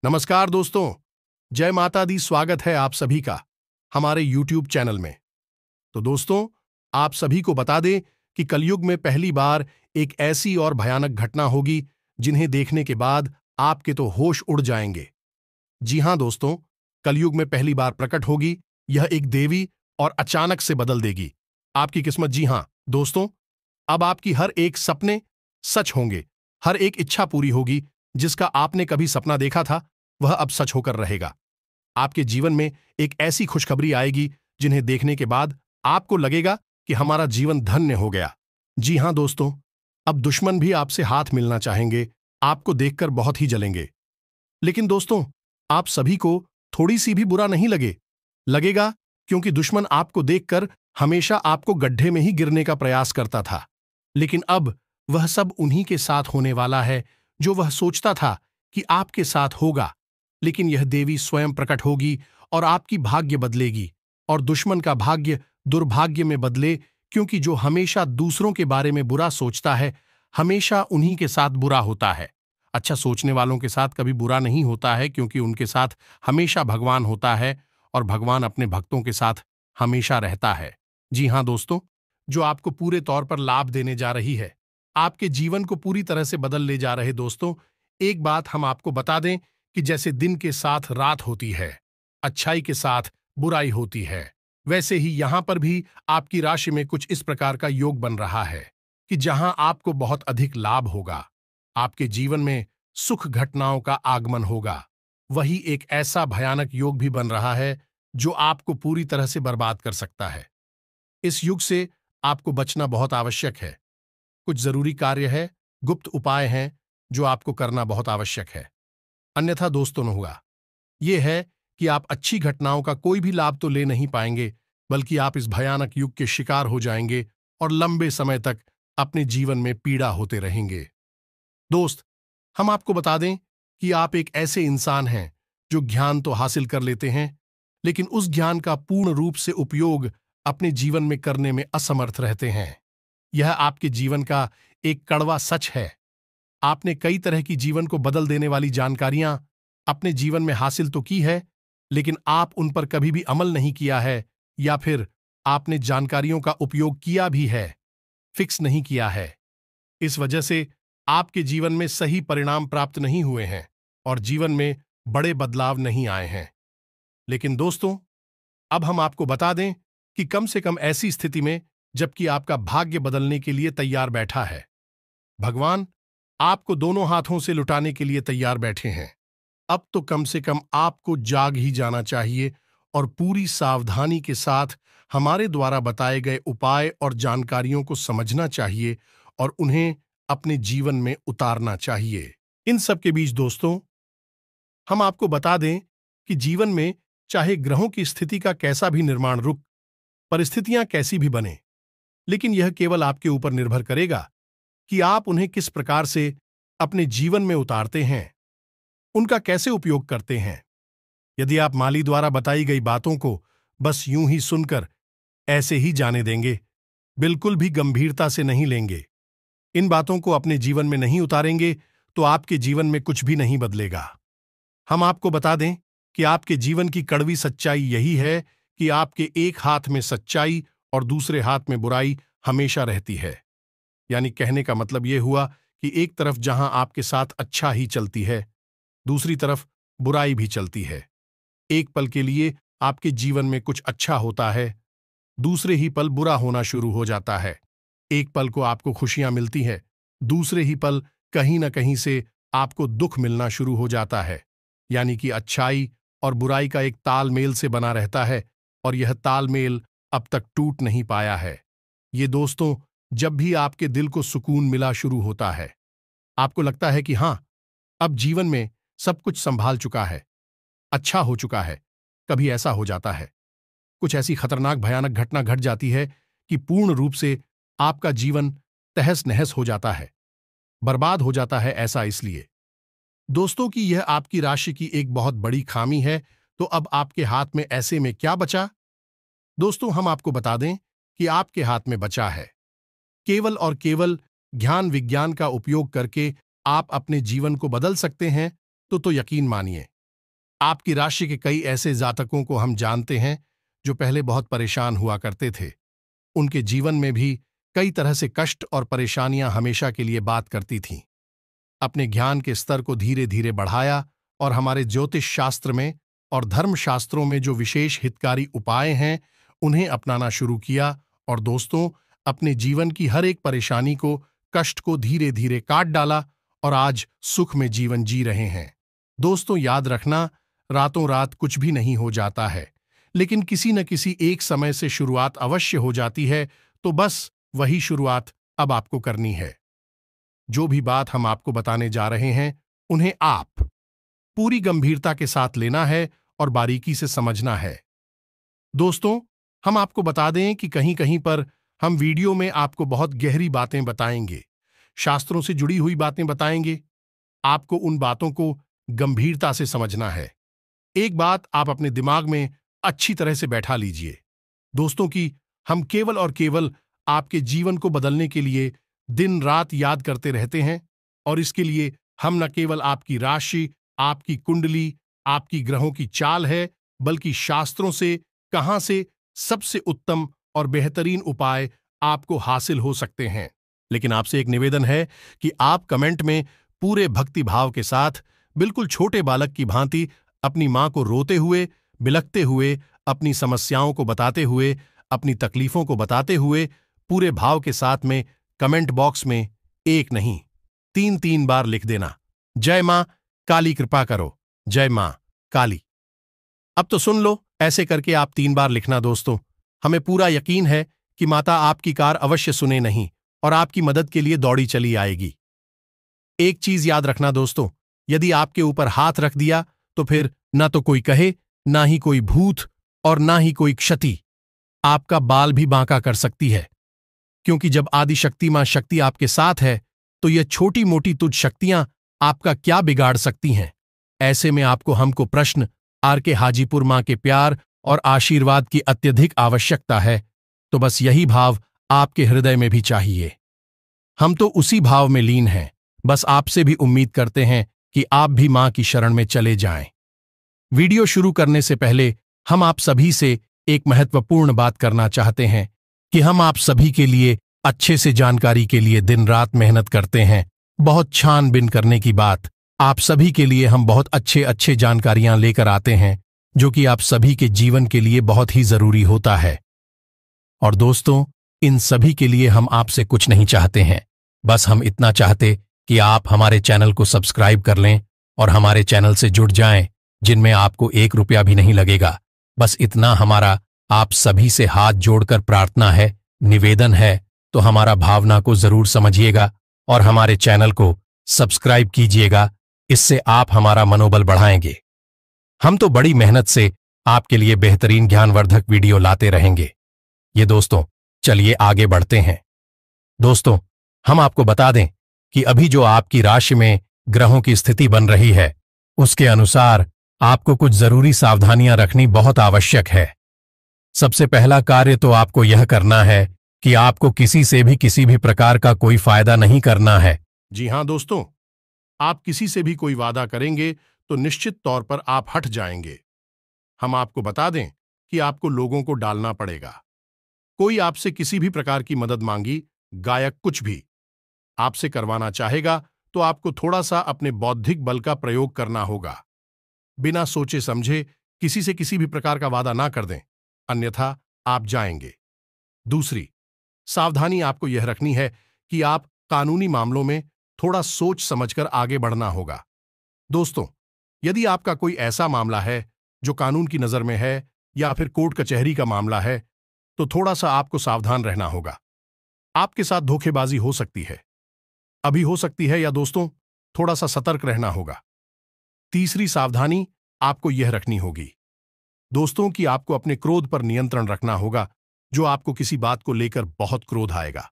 नमस्कार दोस्तों। जय माता दी। स्वागत है आप सभी का हमारे YouTube चैनल में। तो दोस्तों, आप सभी को बता दें कि कलयुग में पहली बार एक ऐसी और भयानक घटना होगी जिन्हें देखने के बाद आपके तो होश उड़ जाएंगे। जी हां दोस्तों, कलयुग में पहली बार प्रकट होगी यह एक देवी और अचानक से बदल देगी आपकी किस्मत। जी हां दोस्तों, अब आपकी हर एक सपने सच होंगे, हर एक इच्छा पूरी होगी। जिसका आपने कभी सपना देखा था वह अब सच होकर रहेगा। आपके जीवन में एक ऐसी खुशखबरी आएगी जिन्हें देखने के बाद आपको लगेगा कि हमारा जीवन धन्य हो गया। जी हां दोस्तों, अब दुश्मन भी आपसे हाथ मिलना चाहेंगे, आपको देखकर बहुत ही जलेंगे। लेकिन दोस्तों, आप सभी को थोड़ी सी भी बुरा नहीं लगेगा, क्योंकि दुश्मन आपको देखकर हमेशा आपको गड्ढे में ही गिरने का प्रयास करता था। लेकिन अब वह सब उन्हीं के साथ होने वाला है जो वह सोचता था कि आपके साथ होगा। लेकिन यह देवी स्वयं प्रकट होगी और आपकी भाग्य बदलेगी, और दुश्मन का भाग्य दुर्भाग्य में बदले, क्योंकि जो हमेशा दूसरों के बारे में बुरा सोचता है हमेशा उन्हीं के साथ बुरा होता है। अच्छा सोचने वालों के साथ कभी बुरा नहीं होता है, क्योंकि उनके साथ हमेशा भगवान होता है और भगवान अपने भक्तों के साथ हमेशा रहता है। जी हां दोस्तों, जो आपको पूरे तौर पर लाभ देने जा रही है, आपके जीवन को पूरी तरह से बदल ले जा रहे। दोस्तों, एक बात हम आपको बता दें कि जैसे दिन के साथ रात होती है, अच्छाई के साथ बुराई होती है, वैसे ही यहां पर भी आपकी राशि में कुछ इस प्रकार का योग बन रहा है कि जहां आपको बहुत अधिक लाभ होगा। आपके जीवन में सुख घटनाओं का आगमन होगा। वही एक ऐसा भयानक योग भी बन रहा है जो आपको पूरी तरह से बर्बाद कर सकता है। इस युग से आपको बचना बहुत आवश्यक है। कुछ जरूरी कार्य है, गुप्त उपाय हैं जो आपको करना बहुत आवश्यक है, अन्यथा दोस्तों न होगा। यह है कि आप अच्छी घटनाओं का कोई भी लाभ तो ले नहीं पाएंगे, बल्कि आप इस भयानक युग के शिकार हो जाएंगे और लंबे समय तक अपने जीवन में पीड़ा होते रहेंगे। दोस्त, हम आपको बता दें कि आप एक ऐसे इंसान हैं जो ज्ञान तो हासिल कर लेते हैं, लेकिन उस ज्ञान का पूर्ण रूप से उपयोग अपने जीवन में करने में असमर्थ रहते हैं। यह आपके जीवन का एक कड़वा सच है। आपने कई तरह की जीवन को बदल देने वाली जानकारियां अपने जीवन में हासिल तो की है, लेकिन आप उन पर कभी भी अमल नहीं किया है, या फिर आपने जानकारियों का उपयोग किया भी है, फिक्स नहीं किया है। इस वजह से आपके जीवन में सही परिणाम प्राप्त नहीं हुए हैं और जीवन में बड़े बदलाव नहीं आए हैं। लेकिन दोस्तों, अब हम आपको बता दें कि कम से कम ऐसी स्थिति में जबकि आपका भाग्य बदलने के लिए तैयार बैठा है, भगवान आपको दोनों हाथों से लुटाने के लिए तैयार बैठे हैं। अब तो कम से कम आपको जाग ही जाना चाहिए और पूरी सावधानी के साथ हमारे द्वारा बताए गए उपाय और जानकारियों को समझना चाहिए और उन्हें अपने जीवन में उतारना चाहिए। इन सब के बीच दोस्तों, हम आपको बता दें कि जीवन में चाहे ग्रहों की स्थिति का कैसा भी निर्माण रुक, परिस्थितियां कैसी भी बने, लेकिन यह केवल आपके ऊपर निर्भर करेगा कि आप उन्हें किस प्रकार से अपने जीवन में उतारते हैं, उनका कैसे उपयोग करते हैं। यदि आप माली द्वारा बताई गई बातों को बस यूं ही सुनकर ऐसे ही जाने देंगे, बिल्कुल भी गंभीरता से नहीं लेंगे, इन बातों को अपने जीवन में नहीं उतारेंगे, तो आपके जीवन में कुछ भी नहीं बदलेगा। हम आपको बता दें कि आपके जीवन की कड़वी सच्चाई यही है कि आपके एक हाथ में सच्चाई और दूसरे हाथ में बुराई हमेशा रहती है। यानी कहने का मतलब यह हुआ कि एक तरफ जहां आपके साथ अच्छा ही चलती है, दूसरी तरफ बुराई भी चलती है। एक पल के लिए आपके जीवन में कुछ अच्छा होता है, दूसरे ही पल बुरा होना शुरू हो जाता है। एक पल को आपको खुशियां मिलती हैं, दूसरे ही पल कहीं ना कहीं से आपको दुख मिलना शुरू हो जाता है। यानी कि अच्छाई और बुराई का एक तालमेल से बना रहता है, और यह तालमेल अब तक टूट नहीं पाया है। ये दोस्तों, जब भी आपके दिल को सुकून मिला शुरू होता है, आपको लगता है कि हां, अब जीवन में सब कुछ संभाल चुका है, अच्छा हो चुका है, कभी ऐसा हो जाता है, कुछ ऐसी खतरनाक भयानक घटना घट जाती है कि पूर्ण रूप से आपका जीवन तहस नहस हो जाता है, बर्बाद हो जाता है। ऐसा इसलिए दोस्तों कि यह आपकी राशि की एक बहुत बड़ी खामी है। तो अब आपके हाथ में ऐसे में क्या बचा? दोस्तों, हम आपको बता दें कि आपके हाथ में बचा है केवल और केवल ज्ञान विज्ञान का उपयोग करके आप अपने जीवन को बदल सकते हैं तो यकीन मानिए, आपकी राशि के कई ऐसे जातकों को हम जानते हैं जो पहले बहुत परेशान हुआ करते थे। उनके जीवन में भी कई तरह से कष्ट और परेशानियां हमेशा के लिए बात करती थीं। अपने ज्ञान के स्तर को धीरे धीरे बढ़ाया और हमारे ज्योतिष शास्त्र में और धर्म शास्त्रों में जो विशेष हितकारी उपाय हैं उन्हें अपनाना शुरू किया और दोस्तों, अपने जीवन की हर एक परेशानी को, कष्ट को धीरे धीरे काट डाला और आज सुख में जीवन जी रहे हैं। दोस्तों, याद रखना, रातों रात कुछ भी नहीं हो जाता है, लेकिन किसी न किसी एक समय से शुरुआत अवश्य हो जाती है। तो बस वही शुरुआत अब आपको करनी है। जो भी बात हम आपको बताने जा रहे हैं उन्हें आप पूरी गंभीरता के साथ लेना है और बारीकी से समझना है। दोस्तों, हम आपको बता दें कि कहीं कहीं पर हम वीडियो में आपको बहुत गहरी बातें बताएंगे, शास्त्रों से जुड़ी हुई बातें बताएंगे। आपको उन बातों को गंभीरता से समझना है। एक बात आप अपने दिमाग में अच्छी तरह से बैठा लीजिए दोस्तों, कि हम केवल और केवल आपके जीवन को बदलने के लिए दिन रात याद करते रहते हैं। और इसके लिए हम न केवल आपकी राशि, आपकी कुंडली, आपकी ग्रहों की चाल है, बल्कि शास्त्रों से कहां से सबसे उत्तम और बेहतरीन उपाय आपको हासिल हो सकते हैं। लेकिन आपसे एक निवेदन है कि आप कमेंट में पूरे भक्ति भाव के साथ, बिल्कुल छोटे बालक की भांति, अपनी मां को रोते हुए, बिलखते हुए, अपनी समस्याओं को बताते हुए, अपनी तकलीफों को बताते हुए, पूरे भाव के साथ में कमेंट बॉक्स में एक नहीं, 3 बार लिख देना, जय मां काली कृपा करो, जय मां काली। अब तो सुन लो, ऐसे करके आप 3 बार लिखना दोस्तों। हमें पूरा यकीन है कि माता आपकी कार अवश्य सुने नहीं और आपकी मदद के लिए दौड़ी चली आएगी। एक चीज याद रखना दोस्तों, यदि आपके ऊपर हाथ रख दिया तो फिर ना तो कोई कहे, ना ही कोई भूत और ना ही कोई क्षति आपका बाल भी बांका कर सकती है। क्योंकि जब आदि शक्ति मां शक्ति आपके साथ है तो ये छोटी मोटी तुच्छ शक्तियां आपका क्या बिगाड़ सकती हैं। ऐसे में आपको हमको प्रश्न आर.के. हाजीपुर मां के प्यार और आशीर्वाद की अत्यधिक आवश्यकता है। तो बस यही भाव आपके हृदय में भी चाहिए। हम तो उसी भाव में लीन हैं। बस आपसे भी उम्मीद करते हैं कि आप भी मां की शरण में चले जाएं। वीडियो शुरू करने से पहले हम आप सभी से एक महत्वपूर्ण बात करना चाहते हैं कि हम आप सभी के लिए अच्छे से जानकारी के लिए दिन रात मेहनत करते हैं। बहुत छानबीन करने की बात, आप सभी के लिए हम बहुत अच्छे जानकारियां लेकर आते हैं जो कि आप सभी के जीवन के लिए बहुत ही जरूरी होता है। और दोस्तों, इन सभी के लिए हम आपसे कुछ नहीं चाहते हैं, बस हम इतना चाहते कि आप हमारे चैनल को सब्सक्राइब कर लें और हमारे चैनल से जुड़ जाएं, जिनमें आपको 1 रुपया भी नहीं लगेगा। बस इतना हमारा आप सभी से हाथ जोड़कर प्रार्थना है, निवेदन है। तो हमारा भावना को जरूर समझिएगा और हमारे चैनल को सब्सक्राइब कीजिएगा। इससे आप हमारा मनोबल बढ़ाएंगे। हम तो बड़ी मेहनत से आपके लिए बेहतरीन ज्ञानवर्धक वीडियो लाते रहेंगे। ये दोस्तों, चलिए आगे बढ़ते हैं। दोस्तों, हम आपको बता दें कि अभी जो आपकी राशि में ग्रहों की स्थिति बन रही है, उसके अनुसार आपको कुछ जरूरी सावधानियां रखनी बहुत आवश्यक है। सबसे पहला कार्य तो आपको यह करना है कि आपको किसी से भी किसी भी प्रकार का कोई फायदा नहीं करना है। जी हां दोस्तों, आप किसी से भी कोई वादा करेंगे तो निश्चित तौर पर आप हट जाएंगे। हम आपको बता दें कि आपको लोगों को डालना पड़ेगा। कोई आपसे किसी भी प्रकार की मदद मांगी, गायक कुछ भी आपसे करवाना चाहेगा तो आपको थोड़ा सा अपने बौद्धिक बल का प्रयोग करना होगा। बिना सोचे समझे किसी से किसी भी प्रकार का वादा ना कर दें, अन्यथा आप जाएंगे। दूसरी सावधानी आपको यह रखनी है कि आप कानूनी मामलों में थोड़ा सोच समझकर आगे बढ़ना होगा। दोस्तों, यदि आपका कोई ऐसा मामला है जो कानून की नजर में है या फिर कोर्ट कचहरी का मामला है, तो थोड़ा सा आपको सावधान रहना होगा। आपके साथ धोखेबाजी हो सकती है, अभी हो सकती है, या दोस्तों थोड़ा सा सतर्क रहना होगा। तीसरी सावधानी आपको यह रखनी होगी दोस्तों कि आपको अपने क्रोध पर नियंत्रण रखना होगा। जो आपको किसी बात को लेकर बहुत क्रोध आएगा,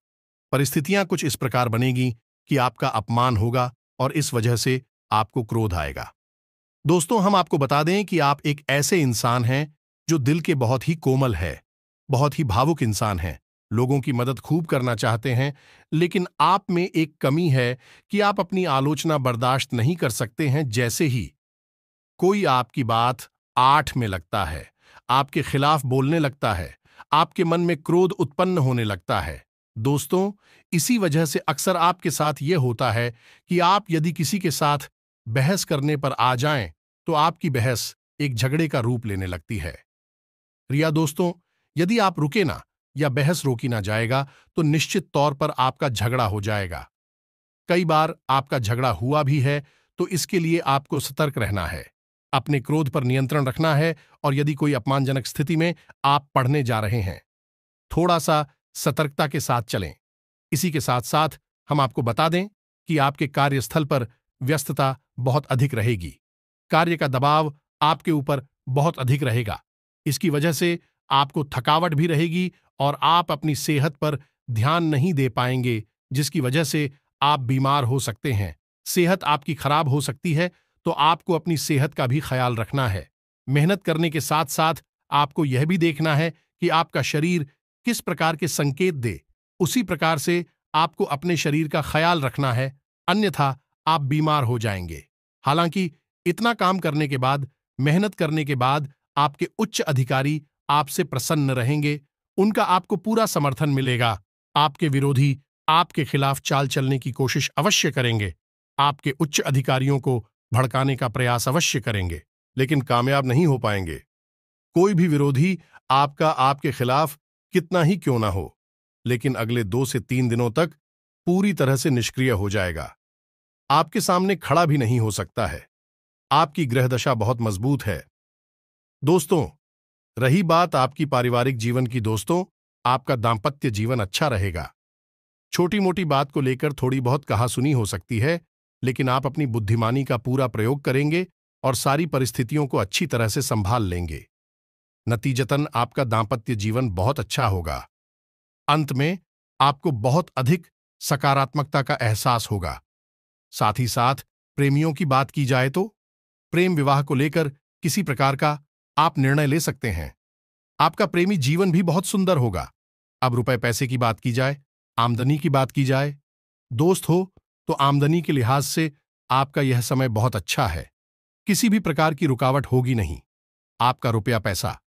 परिस्थितियां कुछ इस प्रकार बनेगी कि आपका अपमान होगा और इस वजह से आपको क्रोध आएगा। दोस्तों, हम आपको बता दें कि आप एक ऐसे इंसान हैं जो दिल के बहुत ही कोमल है, बहुत ही भावुक इंसान हैं। लोगों की मदद खूब करना चाहते हैं, लेकिन आप में एक कमी है कि आप अपनी आलोचना बर्दाश्त नहीं कर सकते हैं। जैसे ही कोई आपकी बात आठ में लगता है, आपके खिलाफ बोलने लगता है, आपके मन में क्रोध उत्पन्न होने लगता है। दोस्तों, इसी वजह से अक्सर आपके साथ यह होता है कि आप यदि किसी के साथ बहस करने पर आ जाएं, तो आपकी बहस एक झगड़े का रूप लेने लगती है। रिया दोस्तों, यदि आप रुके ना या बहस रोकी ना जाएगा, तो निश्चित तौर पर आपका झगड़ा हो जाएगा। कई बार आपका झगड़ा हुआ भी है, तो इसके लिए आपको सतर्क रहना है, अपने क्रोध पर नियंत्रण रखना है, और यदि कोई अपमानजनक स्थिति में आप पड़ने जा रहे हैं, थोड़ा सा सतर्कता के साथ चलें। इसी के साथ साथ हम आपको बता दें कि आपके कार्यस्थल पर व्यस्तता बहुत अधिक रहेगी। कार्य का दबाव आपके ऊपर बहुत अधिक रहेगा। इसकी वजह से आपको थकावट भी रहेगी और आप अपनी सेहत पर ध्यान नहीं दे पाएंगे, जिसकी वजह से आप बीमार हो सकते हैं। सेहत आपकी खराब हो सकती है, तो आपको अपनी सेहत का भी ख्याल रखना है। मेहनत करने के साथ साथ आपको यह भी देखना है कि आपका शरीर किस प्रकार के संकेत दे, उसी प्रकार से आपको अपने शरीर का ख्याल रखना है, अन्यथा आप बीमार हो जाएंगे। हालांकि इतना काम करने के बाद, मेहनत करने के बाद आपके उच्च अधिकारी आपसे प्रसन्न रहेंगे, उनका आपको पूरा समर्थन मिलेगा। आपके विरोधी आपके खिलाफ चाल चलने की कोशिश अवश्य करेंगे, आपके उच्च अधिकारियों को भड़काने का प्रयास अवश्य करेंगे, लेकिन कामयाब नहीं हो पाएंगे। कोई भी विरोधी आपका आपके खिलाफ कितना ही क्यों ना हो, लेकिन अगले 2 से 3 दिनों तक पूरी तरह से निष्क्रिय हो जाएगा। आपके सामने खड़ा भी नहीं हो सकता है। आपकी ग्रहदशा बहुत मजबूत है। दोस्तों, रही बात आपकी पारिवारिक जीवन की, दोस्तों, आपका दांपत्य जीवन अच्छा रहेगा। छोटी मोटी बात को लेकर थोड़ी बहुत कहासुनी हो सकती है, लेकिन आप अपनी बुद्धिमानी का पूरा प्रयोग करेंगे और सारी परिस्थितियों को अच्छी तरह से संभाल लेंगे। नतीजतन आपका दांपत्य जीवन बहुत अच्छा होगा। अंत में आपको बहुत अधिक सकारात्मकता का एहसास होगा। साथ ही साथ प्रेमियों की बात की जाए तो प्रेम विवाह को लेकर किसी प्रकार का आप निर्णय ले सकते हैं। आपका प्रेमी जीवन भी बहुत सुंदर होगा। अब रुपए पैसे की बात की जाए, आमदनी की बात की जाए, दोस्त हो तो आमदनी के लिहाज से आपका यह समय बहुत अच्छा है। किसी भी प्रकार की रुकावट होगी नहीं। आपका रुपया पैसा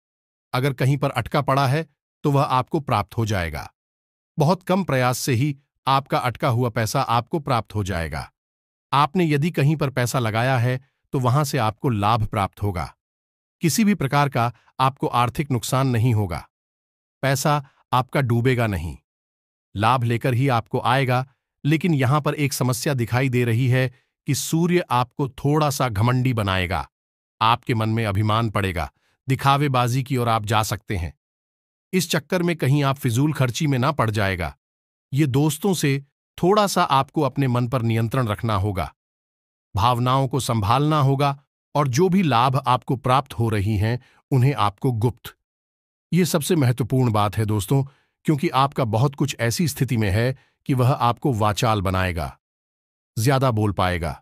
अगर कहीं पर अटका पड़ा है, तो वह आपको प्राप्त हो जाएगा। बहुत कम प्रयास से ही आपका अटका हुआ पैसा आपको प्राप्त हो जाएगा। आपने यदि कहीं पर पैसा लगाया है, तो वहां से आपको लाभ प्राप्त होगा। किसी भी प्रकार का आपको आर्थिक नुकसान नहीं होगा। पैसा आपका डूबेगा नहीं, लाभ लेकर ही आपको आएगा। लेकिन यहां पर एक समस्या दिखाई दे रही है कि सूर्य आपको थोड़ा सा घमंडी बनाएगा। आपके मन में अभिमान पड़ेगा, दिखावेबाजी की ओर आप जा सकते हैं। इस चक्कर में कहीं आप फिजूल खर्ची में ना पड़ जाएगा। ये दोस्तों से थोड़ा सा आपको अपने मन पर नियंत्रण रखना होगा, भावनाओं को संभालना होगा, और जो भी लाभ आपको प्राप्त हो रही हैं, उन्हें आपको गुप्त। ये सबसे महत्वपूर्ण बात है दोस्तों, क्योंकि आपका बहुत कुछ ऐसी स्थिति में है कि वह आपको वाचाल बनाएगा, ज्यादा बोल पाएगा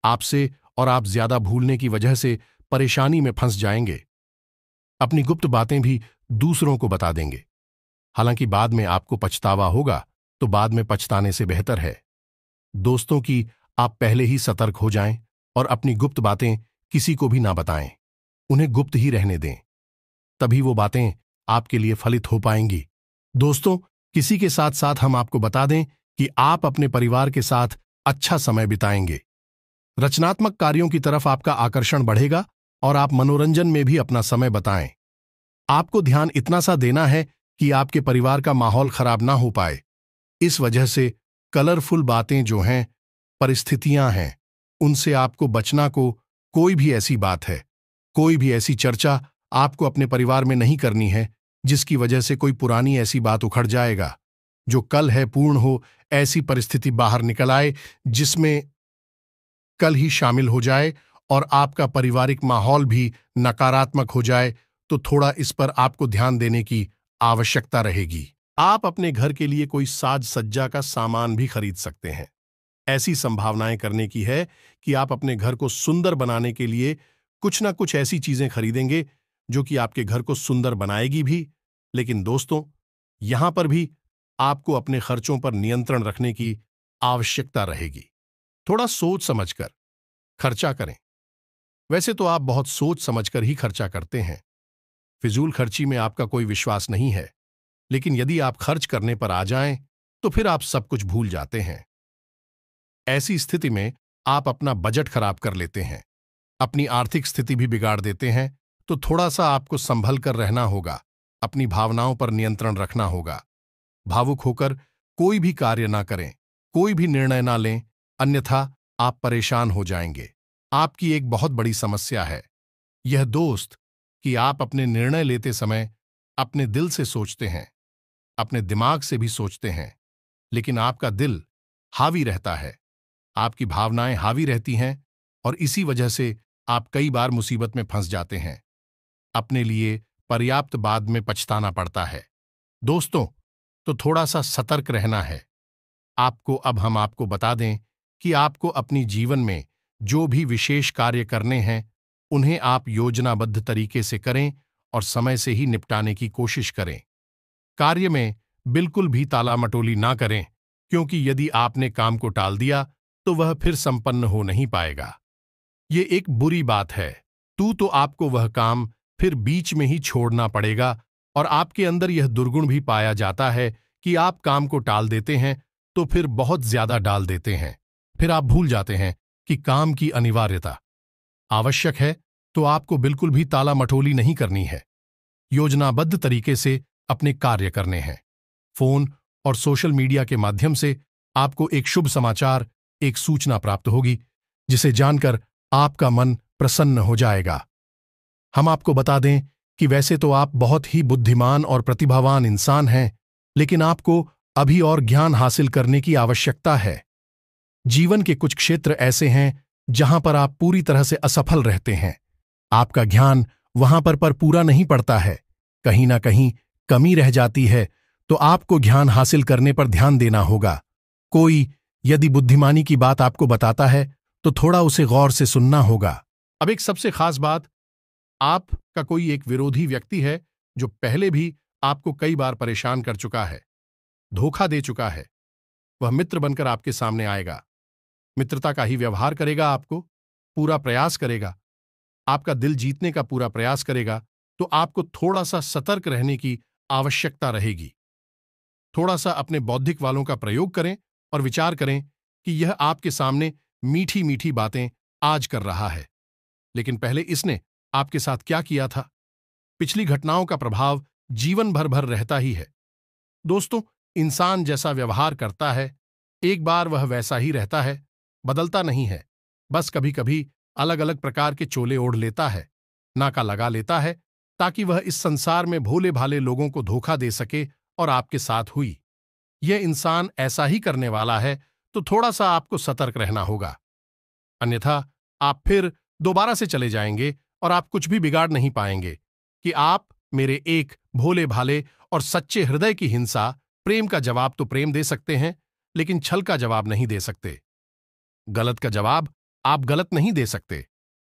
आपसे, और आप ज्यादा भूलने की वजह से परेशानी में फंस जाएंगे। अपनी गुप्त बातें भी दूसरों को बता देंगे। हालांकि बाद में आपको पछतावा होगा, तो बाद में पछताने से बेहतर है दोस्तों कि आप पहले ही सतर्क हो जाएं और अपनी गुप्त बातें किसी को भी ना बताएं। उन्हें गुप्त ही रहने दें, तभी वो बातें आपके लिए फलित हो पाएंगी। दोस्तों, किसी के साथ साथ हम आपको बता दें कि आप अपने परिवार के साथ अच्छा समय बिताएंगे। रचनात्मक कार्यों की तरफ आपका आकर्षण बढ़ेगा और आप मनोरंजन में भी अपना समय बताएं। आपको ध्यान इतना सा देना है कि आपके परिवार का माहौल खराब ना हो पाए। इस वजह से कलरफुल बातें जो हैं, परिस्थितियां हैं, उनसे आपको बचना को कोई भी ऐसी बात है, कोई भी ऐसी चर्चा आपको अपने परिवार में नहीं करनी है, जिसकी वजह से कोई पुरानी ऐसी बात उखड़ जाएगा जो कल है पूर्ण हो। ऐसी परिस्थिति बाहर निकल आए जिसमें कल ही शामिल हो जाए और आपका पारिवारिक माहौल भी नकारात्मक हो जाए, तो थोड़ा इस पर आपको ध्यान देने की आवश्यकता रहेगी। आप अपने घर के लिए कोई साज सज्जा का सामान भी खरीद सकते हैं। ऐसी संभावनाएं करने की है कि आप अपने घर को सुंदर बनाने के लिए कुछ ना कुछ ऐसी चीजें खरीदेंगे जो कि आपके घर को सुंदर बनाएगी भी। लेकिन दोस्तों, यहां पर भी आपको अपने खर्चों पर नियंत्रण रखने की आवश्यकता रहेगी। थोड़ा सोच समझकर खर्चा करें। वैसे तो आप बहुत सोच समझकर ही खर्चा करते हैं। फिजूल खर्ची में आपका कोई विश्वास नहीं है, लेकिन यदि आप खर्च करने पर आ जाएं, तो फिर आप सब कुछ भूल जाते हैं। ऐसी स्थिति में आप अपना बजट खराब कर लेते हैं, अपनी आर्थिक स्थिति भी बिगाड़ देते हैं। तो थोड़ा सा आपको संभल कर रहना होगा, अपनी भावनाओं पर नियंत्रण रखना होगा। भावुक होकर कोई भी कार्य ना करें, कोई भी निर्णय ना लें, अन्यथा आप परेशान हो जाएंगे। आपकी एक बहुत बड़ी समस्या है यह दोस्त कि आप अपने निर्णय लेते समय अपने दिल से सोचते हैं, अपने दिमाग से भी सोचते हैं, लेकिन आपका दिल हावी रहता है, आपकी भावनाएं हावी रहती हैं, और इसी वजह से आप कई बार मुसीबत में फंस जाते हैं। अपने लिए पर्याप्त बाद में पछताना पड़ता है। दोस्तों, तो थोड़ा सा सतर्क रहना है। अब हम आपको बता दें कि आपको अपनी जीवन में जो भी विशेष कार्य करने हैं, उन्हें आप योजनाबद्ध तरीके से करें और समय से ही निपटाने की कोशिश करें। कार्य में बिल्कुल भी तालामटोली ना करें, क्योंकि यदि आपने काम को टाल दिया तो वह फिर संपन्न हो नहीं पाएगा। ये एक बुरी बात है। तो आपको वह काम फिर बीच में ही छोड़ना पड़ेगा, और आपके अंदर यह दुर्गुण भी पाया जाता है कि आप काम को टाल देते हैं तो फिर बहुत ज्यादा डाल देते हैं। फिर आप भूल जाते हैं कि काम की अनिवार्यता आवश्यक है, तो आपको बिल्कुल भी ताला मटोली नहीं करनी है। योजनाबद्ध तरीके से अपने कार्य करने हैं। फोन और सोशल मीडिया के माध्यम से आपको एक शुभ समाचार, एक सूचना प्राप्त होगी, जिसे जानकर आपका मन प्रसन्न हो जाएगा। हम आपको बता दें कि वैसे तो आप बहुत ही बुद्धिमान और प्रतिभावान इंसान हैं, लेकिन आपको अभी और ज्ञान हासिल करने की आवश्यकता है। जीवन के कुछ क्षेत्र ऐसे हैं जहां पर आप पूरी तरह से असफल रहते हैं। आपका ज्ञान वहां पर पूरा नहीं पड़ता है, कहीं ना कहीं कमी रह जाती है, तो आपको ज्ञान हासिल करने पर ध्यान देना होगा। कोई यदि बुद्धिमानी की बात आपको बताता है तो थोड़ा उसे गौर से सुनना होगा। अब एक सबसे खास बात, आपका कोई एक विरोधी व्यक्ति है जो पहले भी आपको कई बार परेशान कर चुका है, धोखा दे चुका है। वह मित्र बनकर आपके सामने आएगा, मित्रता का ही व्यवहार करेगा, आपको पूरा प्रयास करेगा, आपका दिल जीतने का पूरा प्रयास करेगा। तो आपको थोड़ा सा सतर्क रहने की आवश्यकता रहेगी। थोड़ा सा अपने बौद्धिक वालों का प्रयोग करें और विचार करें कि यह आपके सामने मीठी मीठी बातें आज कर रहा है, लेकिन पहले इसने आपके साथ क्या किया था। पिछली घटनाओं का प्रभाव जीवन भर रहता ही है। दोस्तों, इंसान जैसा व्यवहार करता है, एक बार वह वैसा ही रहता है, बदलता नहीं है। बस कभी कभी अलग अलग प्रकार के चोले ओढ़ लेता है, नाका लगा लेता है, ताकि वह इस संसार में भोले भाले लोगों को धोखा दे सके, और आपके साथ हुई। यह इंसान ऐसा ही करने वाला है, तो थोड़ा सा आपको सतर्क रहना होगा, अन्यथा आप फिर दोबारा से चले जाएंगे और आप कुछ भी बिगाड़ नहीं पाएंगे कि आप मेरे एक भोले भाले और सच्चे हृदय की हिंसा, प्रेम का जवाब तो प्रेम दे सकते हैं, लेकिन छल का जवाब नहीं दे सकते। गलत का जवाब आप गलत नहीं दे सकते।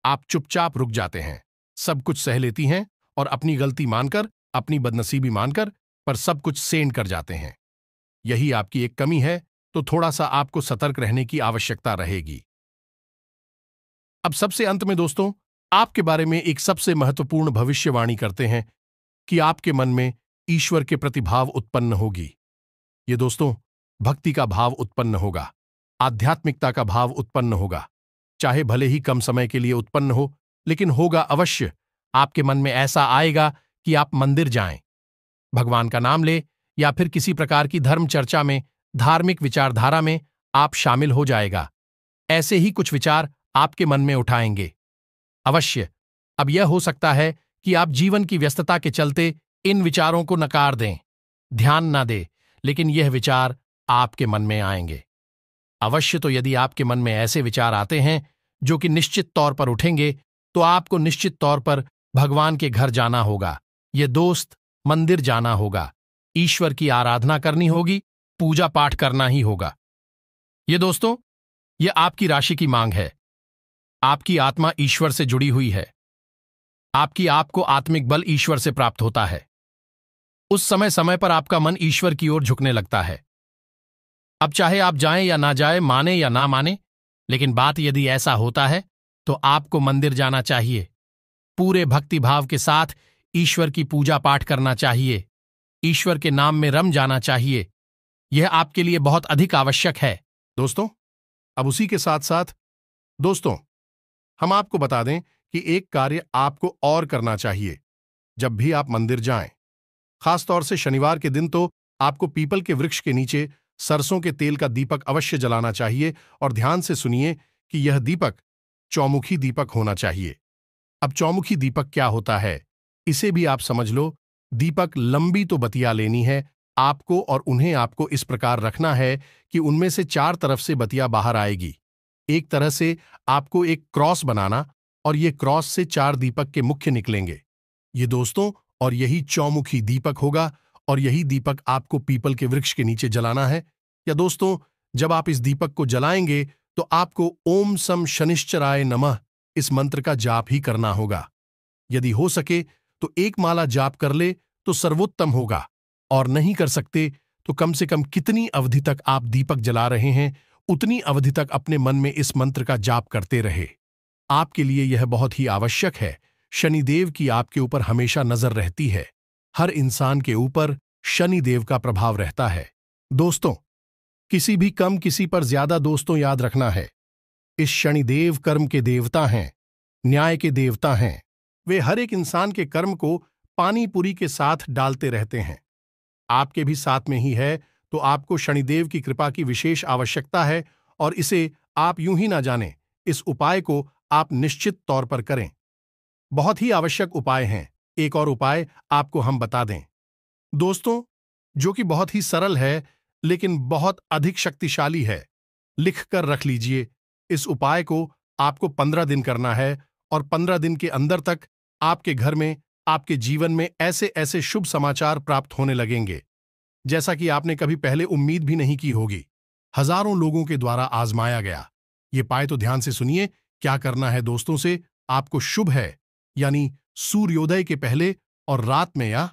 आप चुपचाप रुक जाते हैं, सब कुछ सह लेती हैं और अपनी गलती मानकर, अपनी बदनसीबी मानकर, पर सब कुछ सेंड कर जाते हैं। यही आपकी एक कमी है, तो थोड़ा सा आपको सतर्क रहने की आवश्यकता रहेगी। अब सबसे अंत में दोस्तों, आपके बारे में एक सबसे महत्वपूर्ण भविष्यवाणी करते हैं कि आपके मन में ईश्वर के प्रति भाव उत्पन्न होगी। ये दोस्तों, भक्ति का भाव उत्पन्न होगा, आध्यात्मिकता का भाव उत्पन्न होगा। चाहे भले ही कम समय के लिए उत्पन्न हो, लेकिन होगा अवश्य। आपके मन में ऐसा आएगा कि आप मंदिर जाएं, भगवान का नाम ले, या फिर किसी प्रकार की धर्म चर्चा में, धार्मिक विचारधारा में आप शामिल हो जाएगा। ऐसे ही कुछ विचार आपके मन में उठाएंगे अवश्य। अब यह हो सकता है कि आप जीवन की व्यस्तता के चलते इन विचारों को नकार दें, ध्यान ना दें, लेकिन यह विचार आपके मन में आएंगे अवश्य। तो यदि आपके मन में ऐसे विचार आते हैं जो कि निश्चित तौर पर उठेंगे, तो आपको निश्चित तौर पर भगवान के घर जाना होगा। ये दोस्त, मंदिर जाना होगा, ईश्वर की आराधना करनी होगी, पूजा पाठ करना ही होगा। ये दोस्तों, यह आपकी राशि की मांग है। आपकी आत्मा ईश्वर से जुड़ी हुई है। आपको आत्मिक बल ईश्वर से प्राप्त होता है। उस समय समय पर आपका मन ईश्वर की ओर झुकने लगता है। अब चाहे आप जाएं या ना जाएं, माने या ना माने, लेकिन बात यदि ऐसा होता है तो आपको मंदिर जाना चाहिए। पूरे भक्ति भाव के साथ ईश्वर की पूजा पाठ करना चाहिए। ईश्वर के नाम में रम जाना चाहिए। यह आपके लिए बहुत अधिक आवश्यक है। दोस्तों, अब उसी के साथ साथ दोस्तों, हम आपको बता दें कि एक कार्य आपको और करना चाहिए जब भी आप मंदिर जाएं। खासतौर से शनिवार के दिन तो आपको पीपल के वृक्ष के नीचे सरसों के तेल का दीपक अवश्य जलाना चाहिए और ध्यान से सुनिए कि यह दीपक चौमुखी दीपक होना चाहिए। अब चौमुखी दीपक क्या होता है, इसे भी आप समझ लो। दीपक लंबी तो बतिया लेनी है आपको और उन्हें आपको इस प्रकार रखना है कि उनमें से चार तरफ से बतिया बाहर आएगी। एक तरह से आपको एक क्रॉस बनाना और ये क्रॉस से चार दीपक के मुख्य निकलेंगे। ये दोस्तों, और यही चौमुखी दीपक होगा और यही दीपक आपको पीपल के वृक्ष के नीचे जलाना है। या दोस्तों, जब आप इस दीपक को जलाएंगे तो आपको ओम सम शनिश्चराय नमः इस मंत्र का जाप ही करना होगा। यदि हो सके तो एक माला जाप कर ले तो सर्वोत्तम होगा, और नहीं कर सकते तो कम से कम कितनी अवधि तक आप दीपक जला रहे हैं उतनी अवधि तक अपने मन में इस मंत्र का जाप करते रहे। आपके लिए यह बहुत ही आवश्यक है। शनिदेव की आपके ऊपर हमेशा नजर रहती है। हर इंसान के ऊपर शनिदेव का प्रभाव रहता है। दोस्तों, किसी भी कम किसी पर ज्यादा दोस्तों याद रखना है। इस शनिदेव कर्म के देवता हैं, न्याय के देवता हैं। वे हर एक इंसान के कर्म को पानी पूरी के साथ डालते रहते हैं। आपके भी साथ में ही है, तो आपको शनिदेव की कृपा की विशेष आवश्यकता है और इसे आप यूं ही ना जानें। इस उपाय को आप निश्चित तौर पर करें। बहुत ही आवश्यक उपाय हैं। एक और उपाय आपको हम बता दें दोस्तों, जो कि बहुत ही सरल है लेकिन बहुत अधिक शक्तिशाली है। लिख कर रख लीजिए। इस उपाय को आपको 15 दिन करना है और 15 दिन के अंदर तक आपके घर में, आपके जीवन में ऐसे ऐसे शुभ समाचार प्राप्त होने लगेंगे जैसा कि आपने कभी पहले उम्मीद भी नहीं की होगी। हजारों लोगों के द्वारा आजमाया गया ये पाए तो ध्यान से सुनिए। क्या करना है दोस्तों से, आपको शुभ है यानी सूर्योदय के पहले और रात में या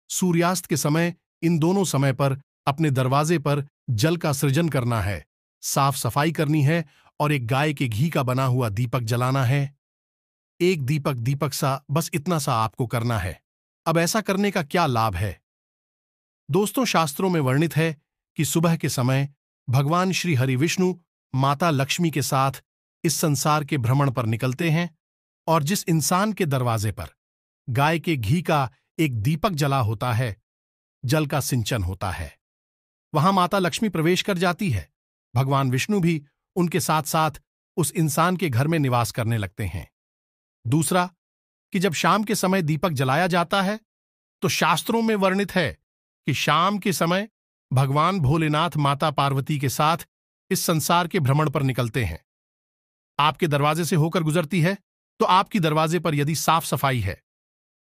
सूर्यास्त के समय, इन दोनों समय पर अपने दरवाजे पर जल का सृजन करना है, साफ सफाई करनी है और एक गाय के घी का बना हुआ दीपक जलाना है। एक दीपक दीपक सा, बस इतना सा आपको करना है। अब ऐसा करने का क्या लाभ है दोस्तों, शास्त्रों में वर्णित है कि सुबह के समय भगवान श्री हरि विष्णु माता लक्ष्मी के साथ इस संसार के भ्रमण पर निकलते हैं और जिस इंसान के दरवाजे पर गाय के घी का एक दीपक जला होता है, जल का सिंचन होता है, वहां माता लक्ष्मी प्रवेश कर जाती है। भगवान विष्णु भी उनके साथ साथ उस इंसान के घर में निवास करने लगते हैं। दूसरा, कि जब शाम के समय दीपक जलाया जाता है तो शास्त्रों में वर्णित है कि शाम के समय भगवान भोलेनाथ माता पार्वती के साथ इस संसार के भ्रमण पर निकलते हैं। आपके दरवाजे से होकर गुजरती है तो आपकी दरवाजे पर यदि साफ सफाई है,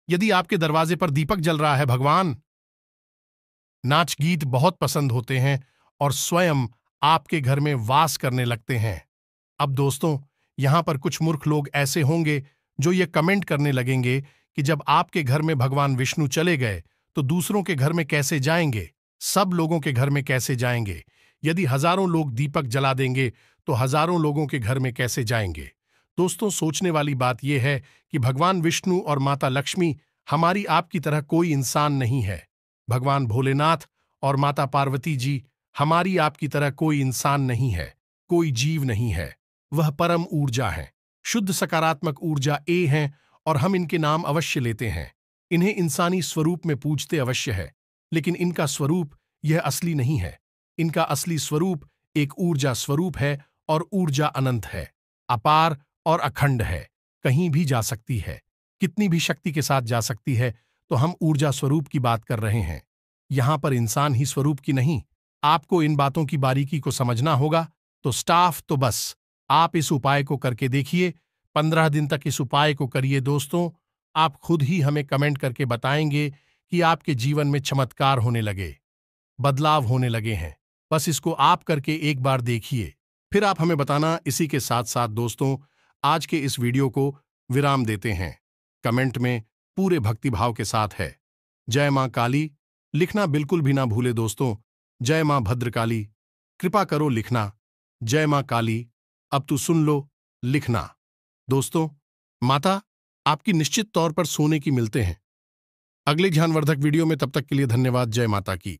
यदि आपके दरवाजे पर दीपक जल रहा है, भगवान नाच गीत बहुत पसंद होते हैं और स्वयं आपके घर में वास करने लगते हैं। अब दोस्तों, यहां पर कुछ मूर्ख लोग ऐसे होंगे जो ये कमेंट करने लगेंगे कि जब आपके घर में भगवान विष्णु चले गए तो दूसरों के घर में कैसे जाएंगे, सब लोगों के घर में कैसे जाएंगे? यदि हजारों लोग दीपक जला देंगे तो हजारों लोगों के घर में कैसे जाएंगे? दोस्तों, सोचने वाली बात यह है कि भगवान विष्णु और माता लक्ष्मी हमारी आपकी तरह कोई इंसान नहीं है। भगवान भोलेनाथ और माता पार्वती जी हमारी आपकी तरह कोई इंसान नहीं है, कोई जीव नहीं है। वह परम ऊर्जा है, शुद्ध सकारात्मक ऊर्जा ए हैं और हम इनके नाम अवश्य लेते हैं। इन्हें इंसानी स्वरूप में पूजते अवश्य है, लेकिन इनका स्वरूप यह असली नहीं है। इनका असली स्वरूप एक ऊर्जा स्वरूप है और ऊर्जा अनंत है, अपार और अखंड है, कहीं भी जा सकती है, कितनी भी शक्ति के साथ जा सकती है। तो हम ऊर्जा स्वरूप की बात कर रहे हैं, यहां पर इंसान ही स्वरूप की नहीं। आपको इन बातों की बारीकी को समझना होगा। तो स्टाफ, तो बस आप इस उपाय को करके देखिए। 15 दिन तक इस उपाय को करिए दोस्तों। आप खुद ही हमें कमेंट करके बताएंगे कि आपके जीवन में चमत्कार होने लगे, बदलाव होने लगे हैं। बस इसको आप करके एक बार देखिए, फिर आप हमें बताना। इसी के साथ साथ दोस्तों, आज के इस वीडियो को विराम देते हैं। कमेंट में पूरे भक्तिभाव के साथ है, जय मां काली, लिखना बिल्कुल भी ना भूले दोस्तों। जय मां भद्रकाली, कृपा करो लिखना। जय मां काली, अब तू सुन लो, लिखना। दोस्तों, माता आपकी निश्चित तौर पर सोने की मिलते हैं अगले ज्ञानवर्धक वीडियो में। तब तक के लिए धन्यवाद। जय माता की।